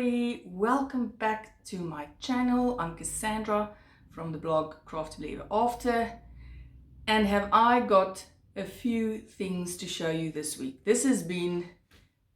everybody, welcome back to my channel. I'm Cassandra from the blog Craftably Ever After, and have I got a few things to show you this week. This has been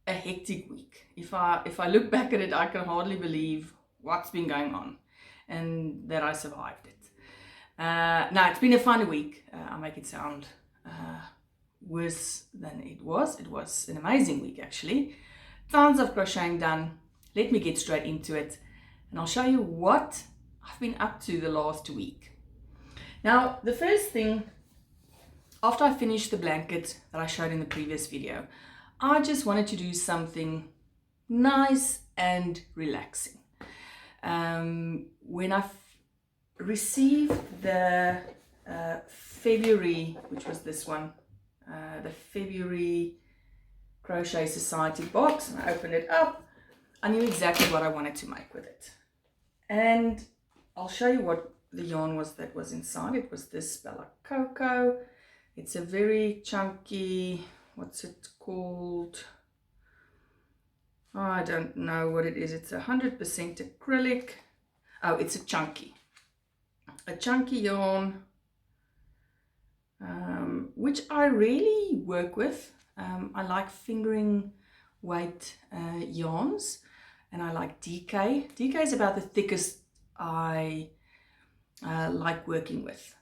a hectic week. If I look back at it, I can hardly believe what's been going on and that I survived it. No, it's been a fun week. I make it sound worse than it was. It was an amazing week actually. Tons of crocheting done. Let me get straight into it and I'll show you what I've been up to the last week. Now, the first thing, after I finished the blanket that I showed in the previous video, I just wanted to do something nice and relaxing. When I received the February, which was this one, the February Crochet Society box, and I opened it up, I knew exactly what I wanted to make with it. And I'll show you what the yarn was that was inside. It was this Bella Cocoa. It's a very chunky, what's it called? Oh, I don't know what it is. It's 100% acrylic. Oh, it's a chunky yarn, which I really work with. I like fingering weight yarns, and I like DK. DK is about the thickest I like working with.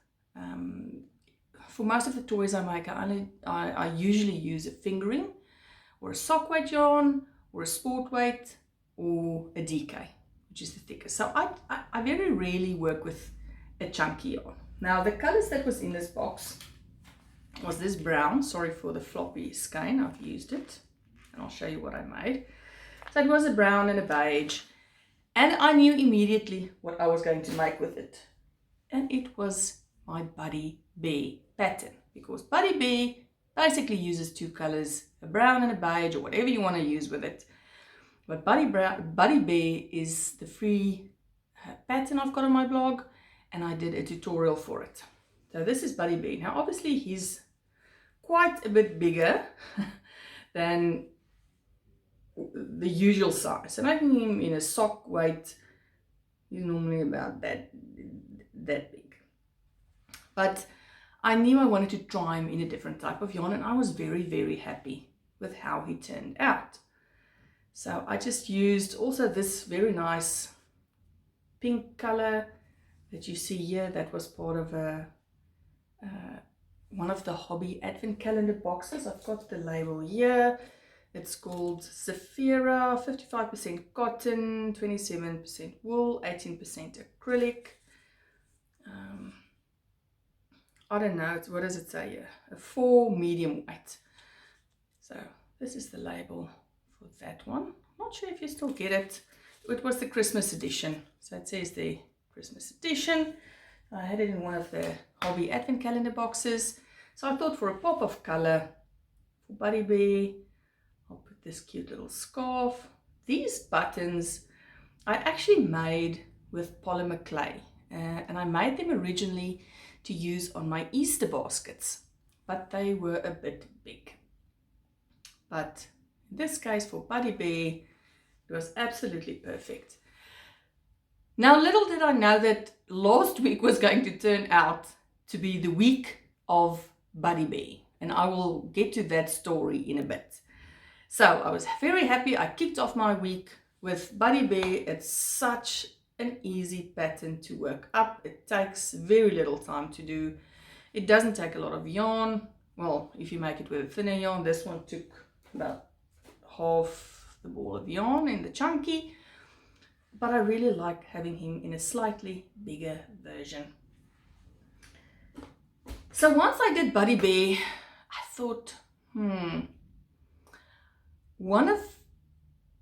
For most of the toys I make, I usually use a fingering or a sock weight yarn or a sport weight or a DK, which is the thickest. So I very rarely work with a chunky yarn. Now, the colors that was in this box was this brown. Sorry for the floppy skein, I've used it and I'll show you what I made. So it was a brown and a beige, and I knew immediately what I was going to make with it, and it was my Buddy Bear pattern, because Buddy Bear basically uses two colors, a brown and a beige, or whatever you want to use with it. But Buddy Bear is the free pattern I've got on my blog, and I did a tutorial for it. So this is Buddy Bear. Now obviously he's quite a bit bigger than the usual size. So making him in a sock weight is normally about that big. But I knew I wanted to try him in a different type of yarn, and I was very, very happy with how he turned out. So I just used also this very nice pink color that you see here. That was part of one of the hobby advent calendar boxes. I've got the label here. It's called Zafira, 55% cotton, 27% wool, 18% acrylic. I don't know, what does it say here? A 4 medium weight. So this is the label for that one. I'm not sure if you still get it. It was the Christmas edition. So it says the Christmas edition. I had it in one of the hobby advent calendar boxes. So I thought, for a pop of color for Buddy Bear, I'll put this cute little scarf. These buttons I actually made with polymer clay, and I made them originally to use on my Easter baskets, but they were a bit big. But in this case, for Buddy Bear, it was absolutely perfect. Now, little did I know that last week was going to turn out to be the week of Buddy Bear, and I will get to that story in a bit. So I was very happy. I kicked off my week with Buddy Bear. It's such an easy pattern to work up. It takes very little time to do. It doesn't take a lot of yarn. Well, if you make it with a thinner yarn, this one took about half the ball of yarn in the chunky. But I really like having him in a slightly bigger version. So once I did Buddy Bear, I thought, one of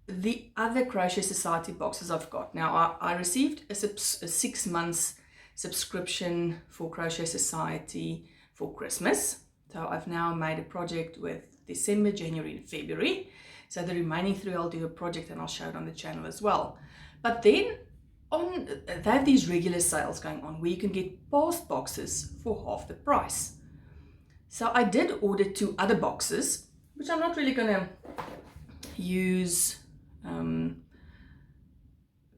the other Crochet Society boxes I've got. Now, I received a 6 months subscription for Crochet Society for Christmas. So I've now made a project with December, January, and February. So the remaining 3 I'll do a project, and I'll show it on the channel as well. But then they have these regular sales going on where you can get past boxes for half the price. So I did order 2 other boxes, which I'm not really going to use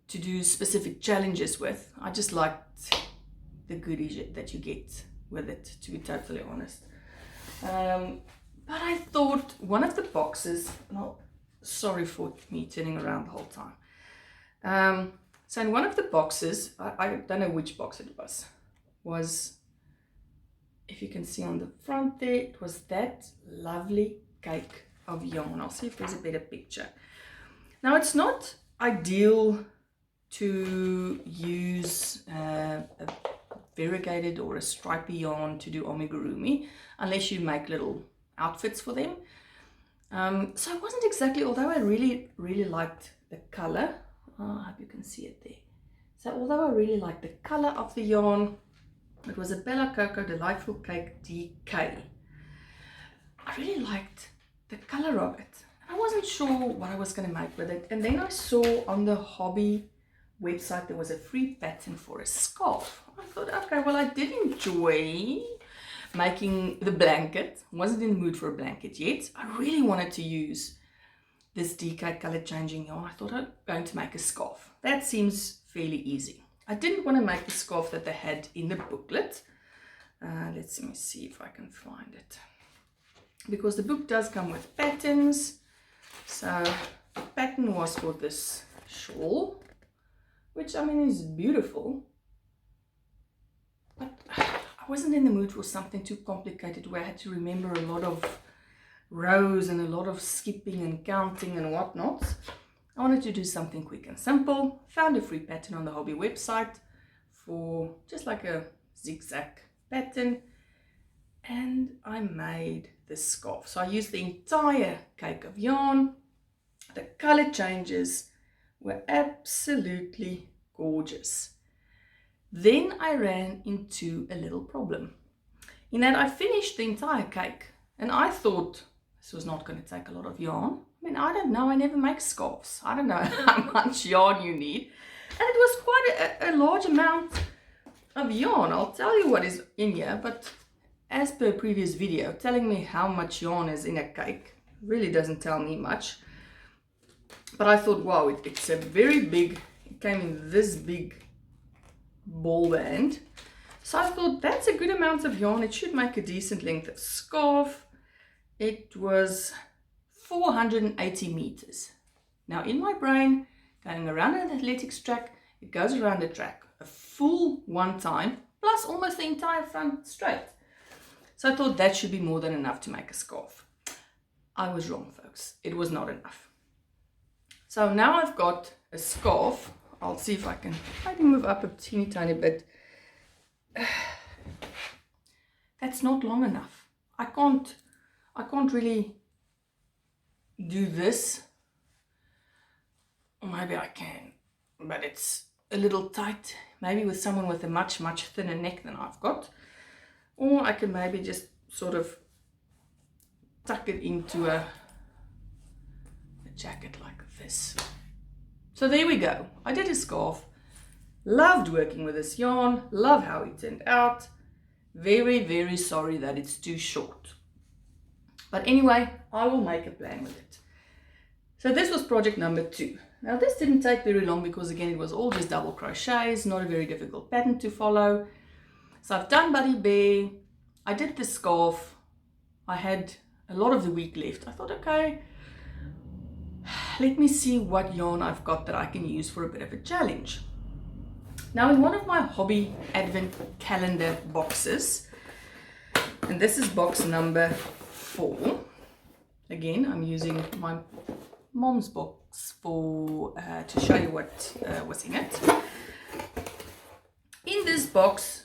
to do specific challenges with. I just liked the goodies that you get with it, to be totally honest. But I thought one of the boxes, well, sorry for me turning around the whole time. So in one of the boxes, I don't know which box it was, if you can see on the front there, it was that lovely cake of yarn. I'll see if there's a better picture. Now it's not ideal to use a variegated or a stripy yarn to do amigurumi unless you make little outfits for them. So it wasn't exactly, although I really liked the color. I hope you can see it there. So although I really liked the color of the yarn, it was a Bella Coco Delightful Cake DK. I really liked the color of it. I wasn't sure what I was going to make with it, and then I saw on the hobby website there was a free pattern for a scarf. I thought, okay, well, I did enjoy making the blanket. Wasn't in the mood for a blanket yet. I really wanted to use this DK color changing yarn. I thought I'm going to make a scarf. That seems fairly easy. I didn't want to make the scarf that they had in the booklet. Let me see if I can find it, because the book does come with patterns. So the pattern was for this shawl, which I mean is beautiful, but I wasn't in the mood for something too complicated where I had to remember a lot of rows and a lot of skipping and counting and whatnot. I wanted to do something quick and simple. Found a free pattern on the hobby website for just like a zigzag pattern, and I made this scarf. So I used the entire cake of yarn. The color changes were absolutely gorgeous. Then I ran into a little problem in that I finished the entire cake, and I thought this was not going to take a lot of yarn. I mean, I don't know, I never make scarves. I don't know how much yarn you need. And it was quite a large amount of yarn. I'll tell you what is in here, but as per previous video, telling me how much yarn is in a cake really doesn't tell me much. But I thought, wow, it's a very big, it came in this big ball band. So I thought that's a good amount of yarn. It should make a decent length of scarf. It was 480 meters. Now in my brain, going around an athletics track, it goes around the track a full one time, plus almost the entire front straight. So I thought that should be more than enough to make a scarf. I was wrong, folks. It was not enough. So now I've got a scarf. I'll see if I can maybe move up a teeny tiny bit. That's not long enough. I can't really do this. Or maybe I can, but it's a little tight. Maybe with someone with a much thinner neck than I've got. Or I can maybe just sort of tuck it into a jacket like this. So there we go. I did a scarf. Loved working with this yarn. Love how it turned out. Very sorry that it's too short. But anyway, I will make a plan with it. So this was project number 2. Now this didn't take very long because again it was all just double crochets, not a very difficult pattern to follow. So I've done Buddy Bear. I did the scarf. I had a lot of the week left. I thought, okay, let me see what yarn I've got that I can use for a bit of a challenge. Now in one of my hobby advent calendar boxes, and this is box number 4. Again, I'm using my mom's box for to show you what was in it. In this box,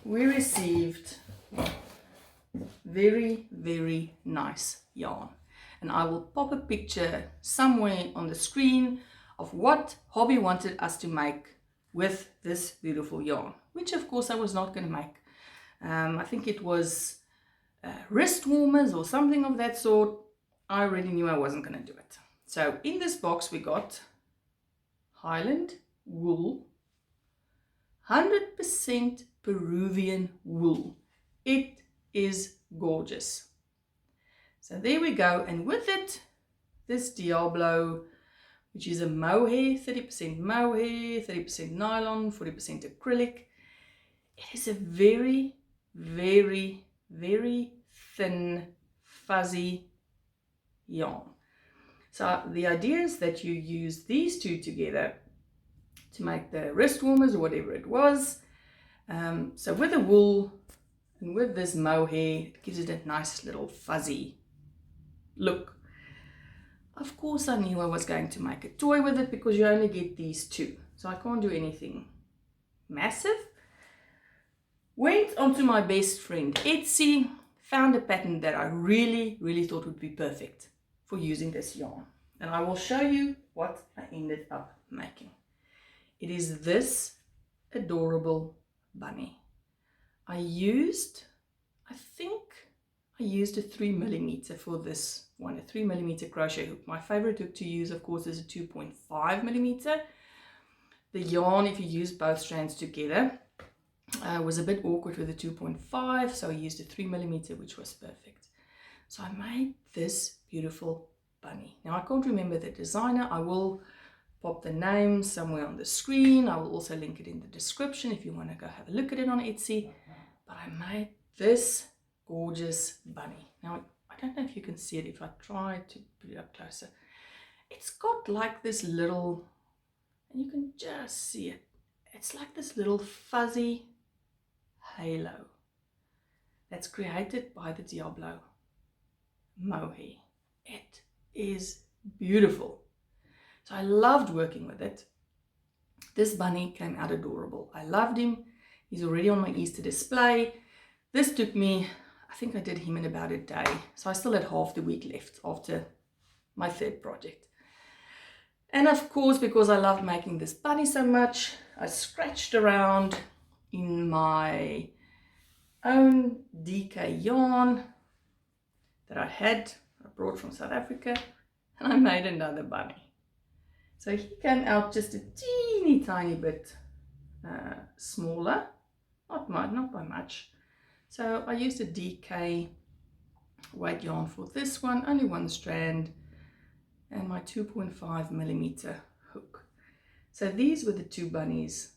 we received very nice yarn, and I will pop a picture somewhere on the screen of what hobby wanted us to make with this beautiful yarn, which of course I was not going to make. I think it was wrist warmers or something of that sort. I already knew I wasn't going to do it. So in this box we got Highland wool, 100% Peruvian wool. It is gorgeous. So there we go, and with it, this Diablo which is a mohair, 30% mohair, 30% nylon, 40% acrylic. It is a very, very, very thin, fuzzy yarn. So the idea is that you use these two together to make the wrist warmers or whatever it was. So with the wool and with this mohair, it gives it a nice little fuzzy look. Of course, I knew I was going to make a toy with it because you only get these two. So I can't do anything massive. Went onto my best friend Etsy, found a pattern that I really, really thought would be perfect for using this yarn. And I will show you what I ended up making. It is this adorable bunny. I think I used a 3mm for this one, a 3mm crochet hook. My favorite hook to use, of course, is a 2.5mm. The yarn, if you use both strands together, was a bit awkward with the 2.5, so I used a 3mm, which was perfect. So I made this beautiful bunny. Now I can't remember the designer. I will pop the name somewhere on the screen. I will also link it in the description if you want to go have a look at it on Etsy. But I made this gorgeous bunny. Now I don't know if you can see it if I try to put it up closer. It's got like this little, and you can just see it, it's like this little fuzzy halo that's created by the Diablo mohair. It is beautiful. So I loved working with it. This bunny came out adorable. I loved him. He's already on my Easter display. This took me, I think I did him in about a day. So I still had half the week left after my third project. And of course, because I loved making this bunny so much, I scratched around in my own DK yarn that I brought from South Africa, and I made another bunny. So he came out just a teeny tiny bit smaller, not by much. So I used a DK weight yarn for this one, only one strand, and my 2.5mm hook. So these were the two bunnies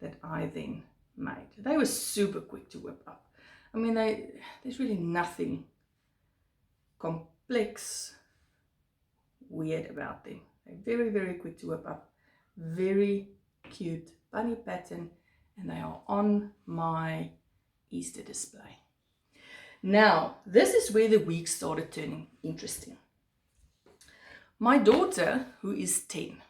that I then made. They were super quick to whip up. I mean, there's really nothing complex, weird about them. They're very, very quick to whip up. Very cute bunny pattern, and they are on my Easter display. Now, this is where the week started turning interesting. My daughter, who is 10,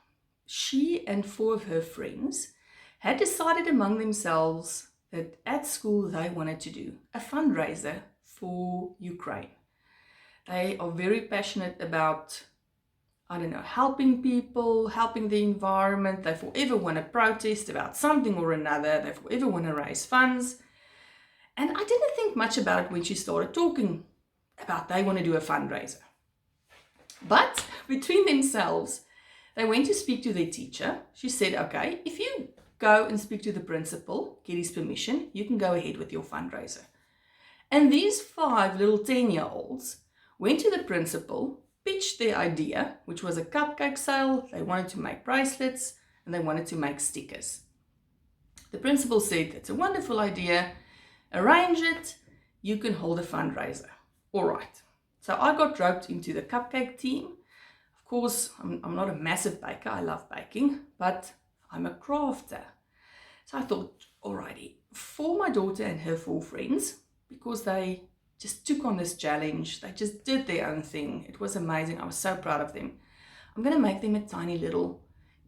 she and 4 of her friends had decided among themselves that at school they wanted to do a fundraiser for Ukraine. They are very passionate about, I don't know, helping people, helping the environment. They forever want to protest about something or another. They forever want to raise funds. And I didn't think much about it when she started talking about they want to do a fundraiser. But between themselves, they went to speak to their teacher. She said, okay, if you go and speak to the principal, get his permission, you can go ahead with your fundraiser. And these 5 little 10-year-olds went to the principal, pitched their idea, which was a cupcake sale. They wanted to make bracelets and they wanted to make stickers. The principal said, it's a wonderful idea. Arrange it. You can hold a fundraiser. All right. So I got roped into the cupcake team. Of course, I'm not a massive baker. I love baking, but I'm a crafter. So I thought, alrighty, for my daughter and her 4 friends, because they just took on this challenge, they just did their own thing. It was amazing. I was so proud of them. I'm going to make them a tiny little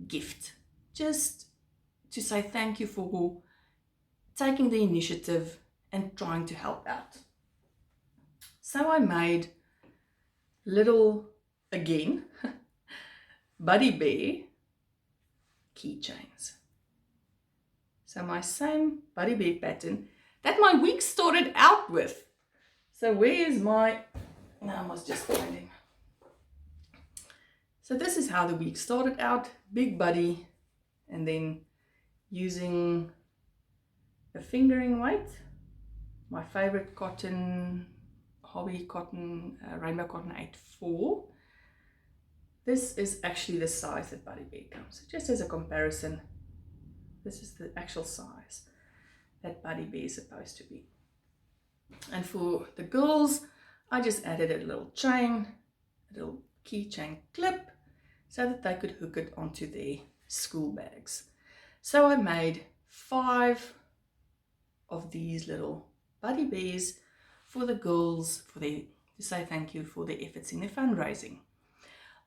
gift, just to say thank you for taking the initiative and trying to help out. So I made little, again, Buddy Bear keychains. So my same Buddy Bear pattern that my week started out with. So where's my, no, I must just find him. So this is how the week started out, big buddy, and then using a fingering weight, my favorite cotton, hobby cotton, rainbow cotton 8/4, This is actually the size that Buddy Bear comes. Just as a comparison, this is the actual size that Buddy Bear is supposed to be. And for the girls, I just added a little chain, a little keychain clip, so that they could hook it onto their school bags. So I made 5 of these little Buddy Bears for the girls, to say thank you for their efforts in their fundraising.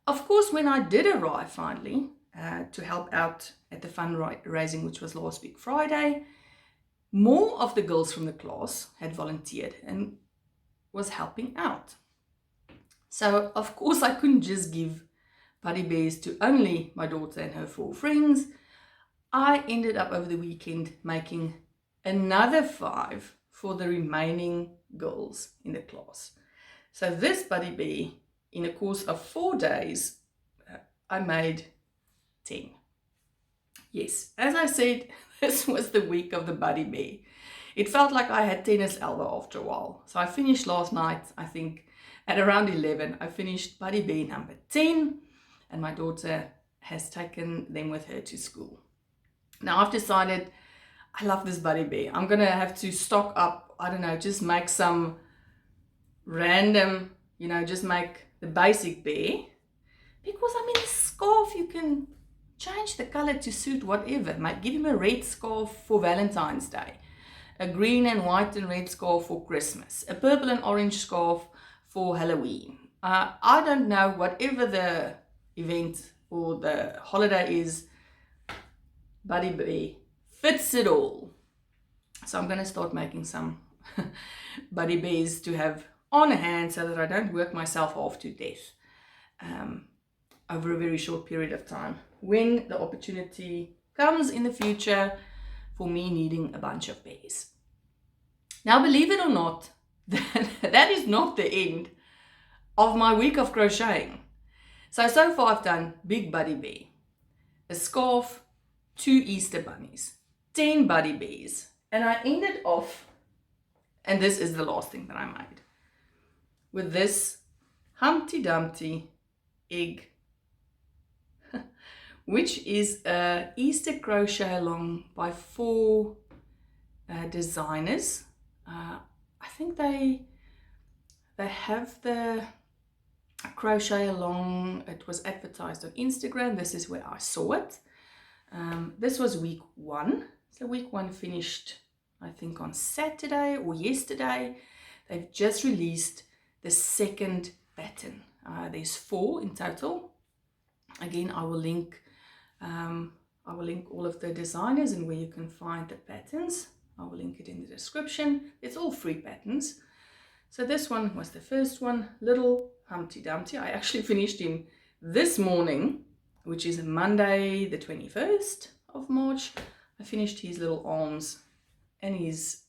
Of course, when I did arrive finally to help out at the fundraising, which was last week Friday, more of the girls from the class had volunteered and was helping out. So of course I couldn't just give Buddy Bears to only my daughter and her 4 friends. I ended up over the weekend making another 5 for the remaining girls in the class. So this Buddy Bear, in a course of 4 days, I made 10. Yes, as I said, this was the week of the Buddy Bear. It felt like I had tennis elbow after a while. So I finished last night, I think, at around 11. I finished Buddy Bear number 10, and my daughter has taken them with her to school. Now I've decided I love this Buddy Bear. I'm going to have to stock up, I don't know, just make some random, just make the basic bear. Because, the scarf, you can change the color to suit whatever. Give him a red scarf for Valentine's Day, a green and white and red scarf for Christmas, a purple and orange scarf for Halloween. I don't know, whatever the event or the holiday is, Buddy Bear fits it all. So I'm going to start making some Buddy Bears to have on hand so that I don't work myself off to death over a very short period of time when the opportunity comes in the future for me needing a bunch of bears. Now, believe it or not, that is not the end of my week of crocheting. So far I've done big Buddy Bear, a scarf, 2 Easter bunnies, 10 Buddy Bears, and I ended off, and this is the last thing that I made, with this Humpty Dumpty egg, which is a Easter crochet along by 4 designers. I think they have the crochet along. It was advertised on Instagram. This is where I saw it. This was week 1. So week 1 finished, I think, on Saturday or yesterday. They've just released the second pattern. There's 4 in total. Again, I will link all of the designers and where you can find the patterns. I will link it in the description. It's all free patterns. So this one was the first one, little Humpty Dumpty. I actually finished him this morning, which is Monday the 21st of March. I finished his little arms and his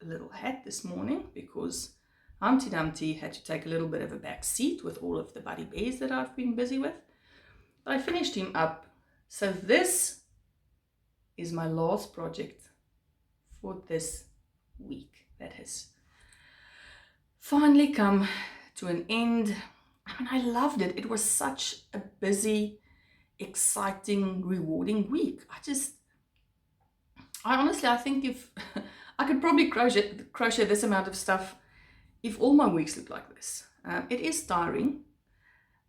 little hat this morning because Humpty Dumpty had to take a little bit of a back seat with all of the Buddy Bears that I've been busy with. But I finished him up. So this is my last project for this week that has finally come to an end. I loved it. It was such a busy, exciting, rewarding week. I think if I could probably crochet this amount of stuff if all my weeks look like this. It is tiring,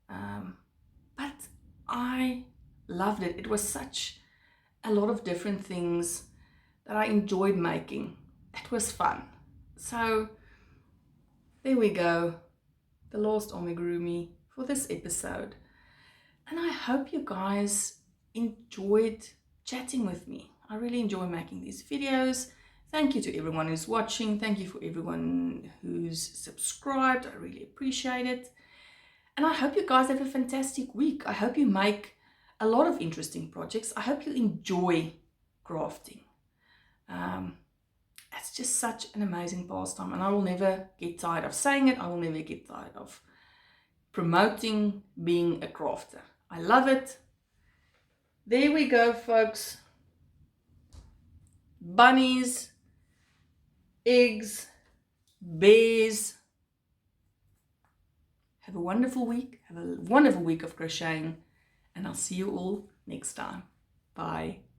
but I loved it. It was such a lot of different things that I enjoyed making. It was fun. So there we go, the last amigurumi for this episode. And I hope you guys enjoyed chatting with me. I really enjoy making these videos. Thank you to everyone who's watching. Thank you for everyone who's subscribed. I really appreciate it. And I hope you guys have a fantastic week. I hope you make a lot of interesting projects. I hope you enjoy crafting. It's just such an amazing pastime, and I will never get tired of saying it. I will never get tired of promoting being a crafter. I love it. There we go, folks. Bunnies, eggs, bears, Have a wonderful week. Have a wonderful week of crocheting. And I'll see you all next time. Bye.